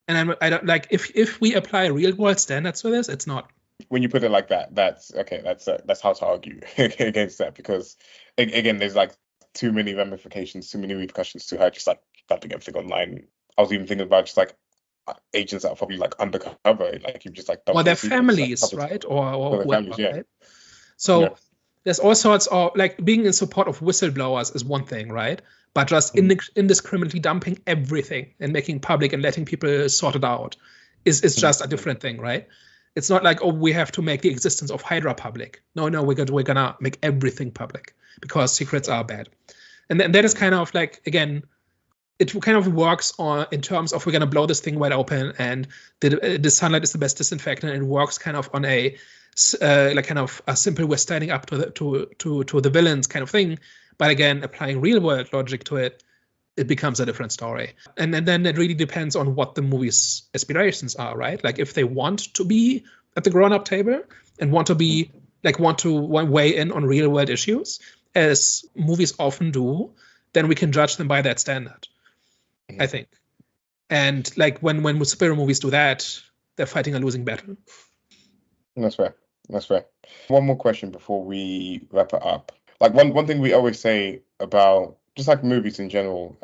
And I don't like, if we apply real world standards to this, it's not. When you put it like that, that's okay. That's how to argue against that, because again, there's like too many ramifications, too many repercussions to her just like dumping everything online. I was even thinking about just like agents that are probably like undercover, like you just like or their families, like, right? Or their families, yeah. Right? So there's all sorts of like being in support of whistleblowers is one thing, right? But just indiscriminately dumping everything and making public and letting people sort it out is just a different thing, right? It's not like, oh, we have to make the existence of Hydra public. No, we're gonna make everything public because secrets are bad. And then that is kind of like, again, it kind of works on in terms of we're gonna blow this thing wide open and the sunlight is the best disinfectant. And it works kind of on a like kind of a simple we're standing up to the villains kind of thing. But again, applying real world logic to it, it becomes a different story. And then it really depends on what the movie's aspirations are, right? Like if they want to be at the grown-up table and want to weigh in on real world issues, as movies often do, then we can judge them by that standard, I think. And like when superhero movies do that, they're fighting a losing battle. That's fair. One more question before we wrap it up. Like one thing we always say about just like movies in general,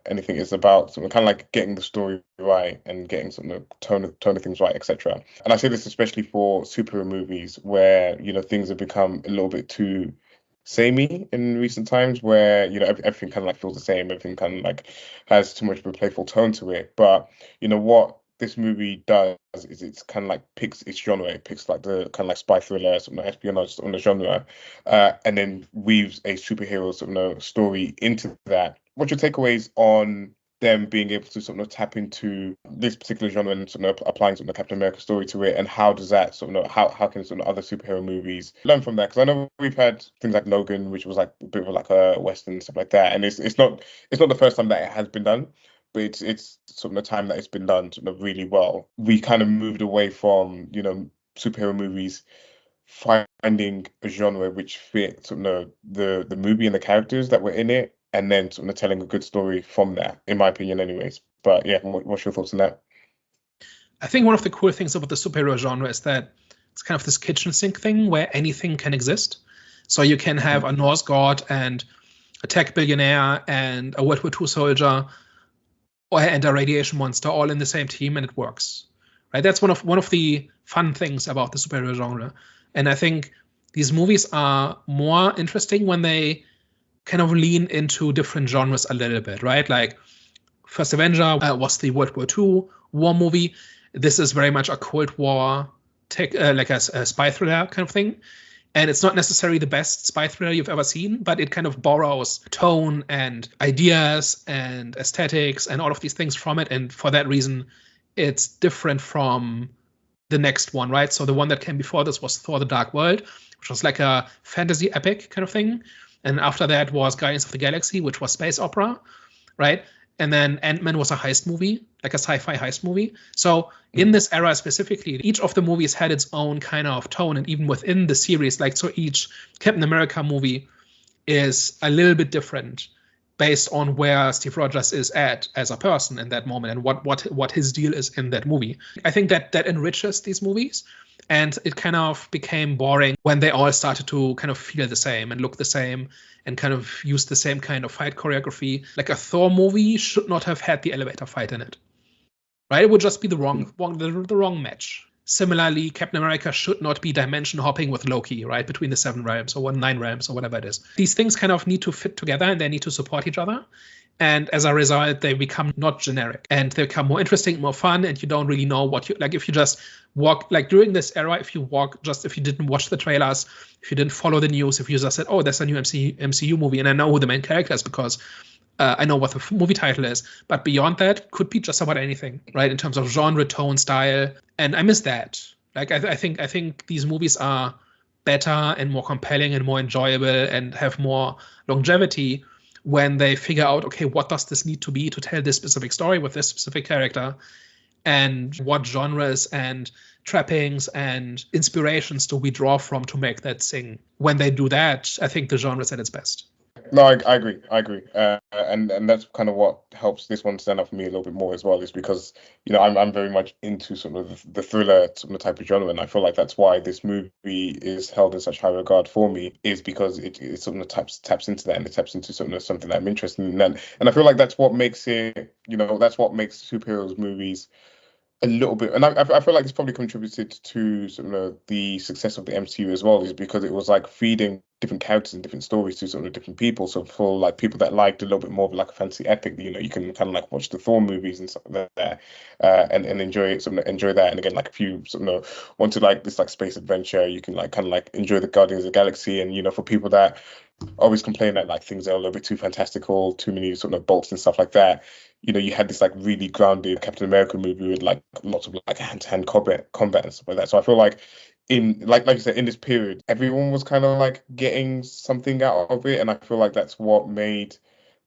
anything is about sort of kind of like getting the story right and getting some of the tone of things right, etc. And I say this especially for superhero movies where things have become a little bit too samey in recent times, where everything kind of like feels the same, everything kind of like has too much of a playful tone to it. But what this movie does is it's kind of like picks its genre. It picks like the kind of like spy thriller, sort of espionage on the genre, and then weaves a superhero sort of story into that. What's your takeaways on them being able to sort of tap into this particular genre and sort of applying sort of the Captain America story to it, and how does that sort of how can sort of other superhero movies learn from that? Because I know we've had things like Logan, which was like a bit of like a Western, stuff like that, and it's not the first time that it has been done, but it's sort of the time that it's been done sort of really well. We kind of moved away from, you know, superhero movies finding a genre which fit sort of the movie and the characters that were in it, and then sort of telling a good story from that, in my opinion, anyways. But yeah, what's your thoughts on that? I think one of the cool things about the superhero genre is that it's kind of this kitchen sink thing where anything can exist. So you can have a Norse god and a tech billionaire and a World War II soldier and a radiation monster all in the same team, and it works. Right? That's one of the fun things about the superhero genre. And I think these movies are more interesting when they kind of lean into different genres a little bit, right? Like First Avenger was the World War II war movie. This is very much a Cold War, like a spy thriller kind of thing. And it's not necessarily the best spy thriller you've ever seen, but it kind of borrows tone and ideas and aesthetics and all of these things from it. And for that reason, it's different from the next one, right? So the one that came before this was Thor: The Dark World, which was like a fantasy epic kind of thing. And after that was Guardians of the Galaxy, which was space opera, right? And then Ant-Man was a heist movie, like a sci-fi heist movie. So in this era specifically, each of the movies had its own kind of tone. And even within the series, like, so each Captain America movie is a little bit different based on where Steve Rogers is at as a person in that moment and what his deal is in that movie. I think that enriches these movies. And it kind of became boring when they all started to kind of feel the same and look the same and kind of use the same kind of fight choreography. Like a Thor movie should not have had the elevator fight in it, right? It would just be the wrong match. Similarly, Captain America should not be dimension hopping with Loki, right? Between the 7 realms or 9 realms or whatever it is. These things kind of need to fit together and they need to support each other. And as a result, they become not generic and they become more interesting, more fun. And you don't really know what you like if you just walk, like during this era, if you didn't watch the trailers, if you didn't follow the news, if you just said, oh, there's a new MCU movie and I know who the main character is because I know what the movie title is. But beyond that, could be just about anything, right? In terms of genre, tone, style. And I miss that. Like, I think these movies are better and more compelling and more enjoyable and have more longevity when they figure out, okay, what does this need to be to tell this specific story with this specific character? And what genres and trappings and inspirations do we draw from to make that sing? When they do that, I think the genre is at its best. No, I agree. And that's kind of what helps this one stand out for me a little bit more as well, is because, you know, I'm very much into sort of the thriller sort of type of genre, and I feel like that's why this movie is held in such high regard for me, is because it sort of taps into that, and it taps into sort of something that I'm interested in. And I feel like that's what makes it, you know, that's what makes superheroes movies a little bit, and I feel like this probably contributed to sort of the success of the MCU as well, is because it was like feeding different characters and different stories to sort of different people. So for like people that liked a little bit more of like a fantasy epic, you know, you can kind of like watch the Thor movies and stuff like that, and enjoy it, sort of enjoy that. And again, like if you sort of want to like this like space adventure, you can like kind of like enjoy the Guardians of the Galaxy. And, you know, for people that always complain that like things are a little bit too fantastical, too many sort of bolts and stuff like that, you know, you had this like really grounded Captain America movie with like lots of like hand-to-hand combat and stuff like that. So I feel like in like you said, in this period, everyone was kind of like getting something out of it, and I feel like that's what made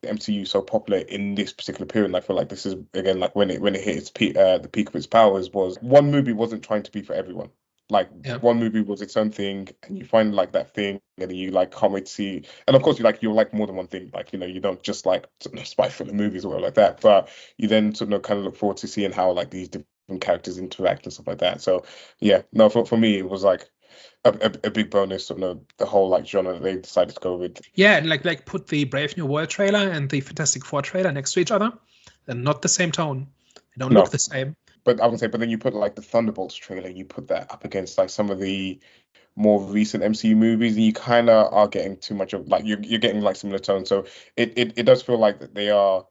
the MCU so popular in this particular period. And I feel like this is again like when it hit its peak, the peak of its powers, was one movie wasn't trying to be for everyone. Like one movie was its own thing, and you find like that thing, and you like can't wait to see. And of course, you like more than one thing. Like, you know, you don't just like sort of spy thriller movies or whatever like that, but you then sort of kind of look forward to seeing how like these different characters interact and stuff like that. So yeah, no, for me it was like a big bonus, sort of the whole like genre that they decided to go with. Yeah, and like put the Brave New World trailer and the Fantastic Four trailer next to each other, and not the same tone. They don't look the same. But I would say, but then you put like the Thunderbolts trailer, you put that up against like some of the more recent MCU movies, and you kind of are getting too much of like you're getting like similar tones. So it does feel like that they are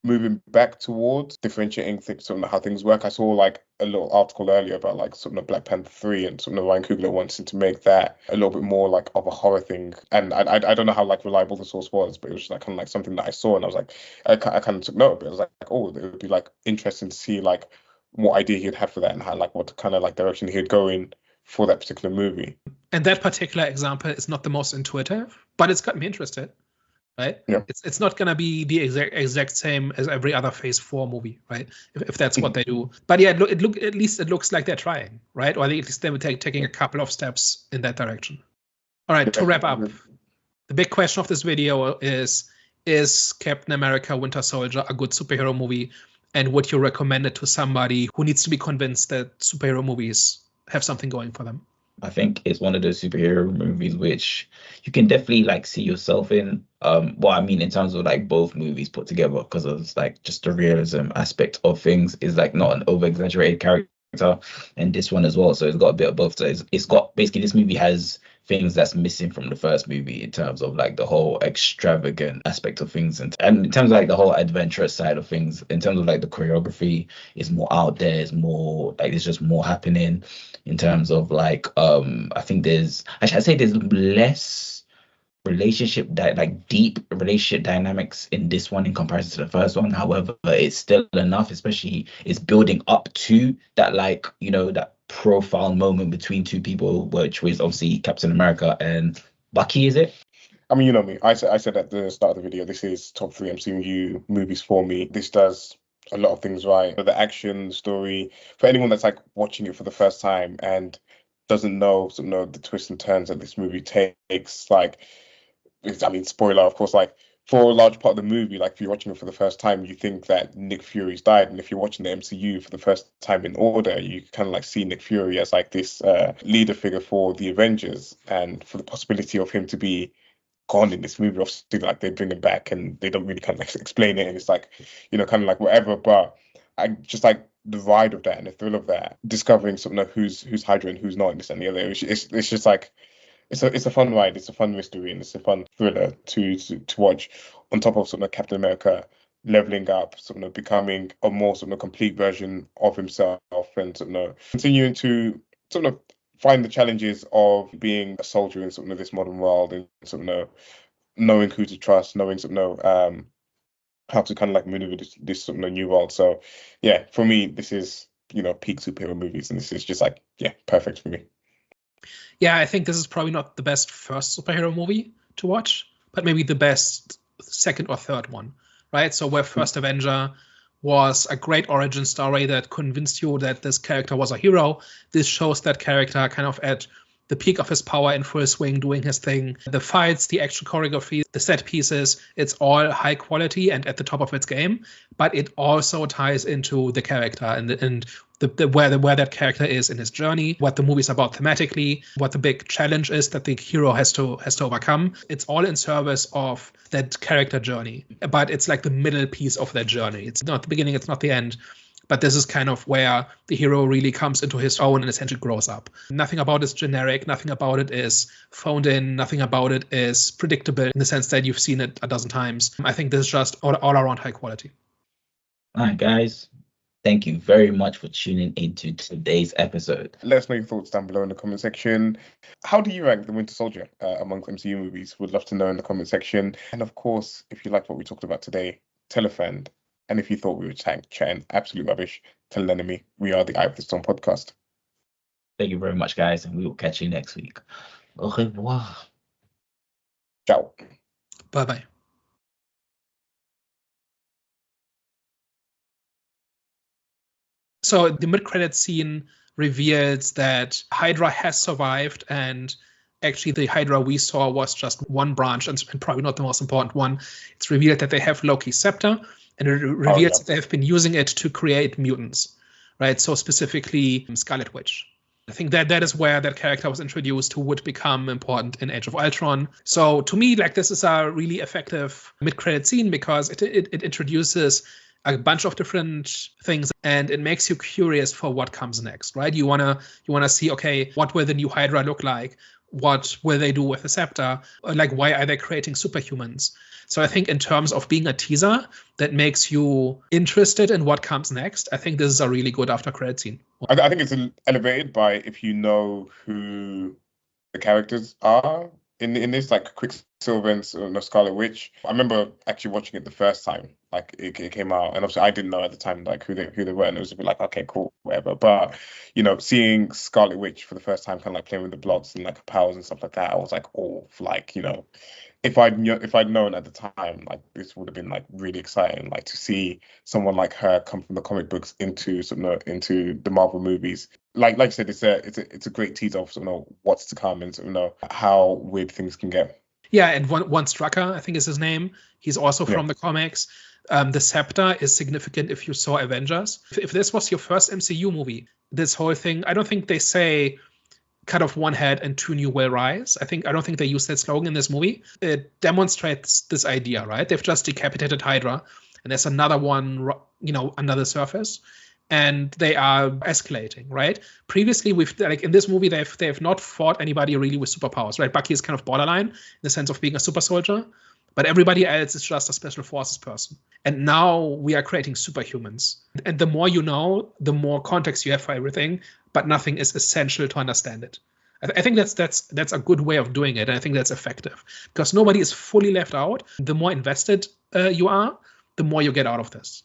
moving back towards differentiating things, sort of how things work. I saw like a little article earlier about like sort of Black Panther 3 and sort of Ryan Coogler wanting to make that a little bit more like of a horror thing. And I don't know how like reliable the source was, but it was just like kind of like something that I saw, and I was like, I kind of took note of it. I was like, oh, it would be like interesting to see like what idea he'd have for that and how like what kind of like direction he'd go in for that particular movie. And that particular example is not the most intuitive, but it's got me interested. Right? Yeah. It's not gonna be the exact same as every other Phase 4 movie, right? If that's what they do. But yeah, at least it looks like they're trying, right? Or at least they were taking a couple of steps in that direction. All right, to wrap up, the big question of this video is Captain America Winter Soldier a good superhero movie? And would you recommend it to somebody who needs to be convinced that superhero movies have something going for them? I think it's one of those superhero movies which you can definitely like see yourself in. Well, I mean, in terms of like both movies put together, because of like just the realism aspect of things is like not an over exaggerated character, and this one as well. So it's got a bit of both. So it's got basically this movie has things that's missing from the first movie in terms of like the whole extravagant aspect of things, and in terms of like the whole adventurous side of things. In terms of like the choreography is more out there, it's more like there's just more happening. In terms of like I think there's less deep relationship dynamics in this one in comparison to the first one. However, it's still enough, especially it's building up to that, like, you know, that profound moment between two people, which was obviously Captain America and Bucky, is it? I mean, you know me. I said at the start of the video, this is top 3 MCU movies for me. This does a lot of things right. The action, the story, for anyone that's like watching it for the first time and doesn't know the twists and turns that this movie takes, like, I mean, spoiler, of course, like for a large part of the movie, like if you're watching it for the first time, you think that Nick Fury's died. And if you're watching the MCU for the first time in order, you kind of like see Nick Fury as like this leader figure for the Avengers, and for the possibility of him to be gone in this movie. Obviously, like they bring him back and they don't really kind of like explain it, and it's like, you know, kind of like whatever. But I just like the ride of that and the thrill of that, discovering who's Hydra and who's not, and this and the other. It's just like it's a fun ride, it's a fun mystery, and it's a fun thriller to watch. On top of Captain America leveling up, becoming a more complete version of himself, and continuing to find the challenges of being a soldier in this modern world, and knowing who to trust, knowing how to kind of like maneuver this new world. So yeah, for me, this is peak superhero movies, and this is just like, yeah, perfect for me. Yeah, I think this is probably not the best first superhero movie to watch, but maybe the best second or third one, right? So where First Avenger was a great origin story that convinced you that this character was a hero, this shows that character kind of at the peak of his power in full swing, doing his thing. The fights, the action choreography, the set pieces, it's all high quality and at the top of its game, but it also ties into the character and where that character is in his journey, what the movie's about thematically, what the big challenge is that the hero has to overcome. It's all in service of that character journey, but it's like the middle piece of that journey. It's not the beginning, it's not the end. But this is kind of where the hero really comes into his own and essentially grows up. Nothing about it is generic. Nothing about it is phoned in. Nothing about it is predictable in the sense that you've seen it a dozen times. I think this is just all around high quality. All right, guys. Thank you very much for tuning into today's episode. Let us know your thoughts down below in the comment section. How do you rank The Winter Soldier amongst MCU movies? We'd love to know in the comment section. And of course, if you like what we talked about today, tell a friend. And if you thought we were chatting absolute rubbish, tell an enemy. We are the Eye of the Storm podcast. Thank you very much, guys, and we will catch you next week. Au revoir. Ciao. Bye-bye. So the mid-credit scene reveals that Hydra has survived, and actually the Hydra we saw was just one branch, and probably not the most important one. It's revealed that they have Loki's scepter, and it reveals that they have been using it to create mutants, right? So specifically Scarlet Witch. I think that is where that character was introduced, who would become important in Age of Ultron. So to me, like, this is a really effective mid-credit scene because it introduces a bunch of different things, and it makes you curious for what comes next, right? You wanna see, okay, what will the new Hydra look like? what will they do with the scepter? Or like, why are they creating superhumans? So I think in terms of being a teaser that makes you interested in what comes next, I think this is a really good after credit scene. I think it's elevated by if you know who the characters are in this, like Quicksilver and Scarlet Witch. I remember actually watching it the first time, like it came out, and obviously I didn't know at the time like who they were, and it was a bit like, okay, cool, whatever. But seeing Scarlet Witch for the first time, kind of like playing with the blocks and like her powers and stuff like that, I was like, oh, like if I'd known at the time, like this would have been like really exciting, like to see someone like her come from the comic books into the Marvel movies. Like you said, it's a great teaser of what's to come and how weird things can get. Yeah, and one Strucker, I think is his name. He's also from the comics. The scepter is significant if you saw Avengers. If this was your first MCU movie, this whole thing, I don't think they say cut off one head and two new will rise. I don't think they use that slogan in this movie. It demonstrates this idea, right? They've just decapitated Hydra, and there's another one, under the surface, and they are escalating, right? Previously, in this movie, they've not fought anybody really with superpowers, right? Bucky is kind of borderline in the sense of being a super soldier, but everybody else is just a special forces person. And now we are creating superhumans. And the more you know, the more context you have for everything, but nothing is essential to understand it. I think that's a good way of doing it, and I think that's effective. Because nobody is fully left out. The more invested you are, the more you get out of this.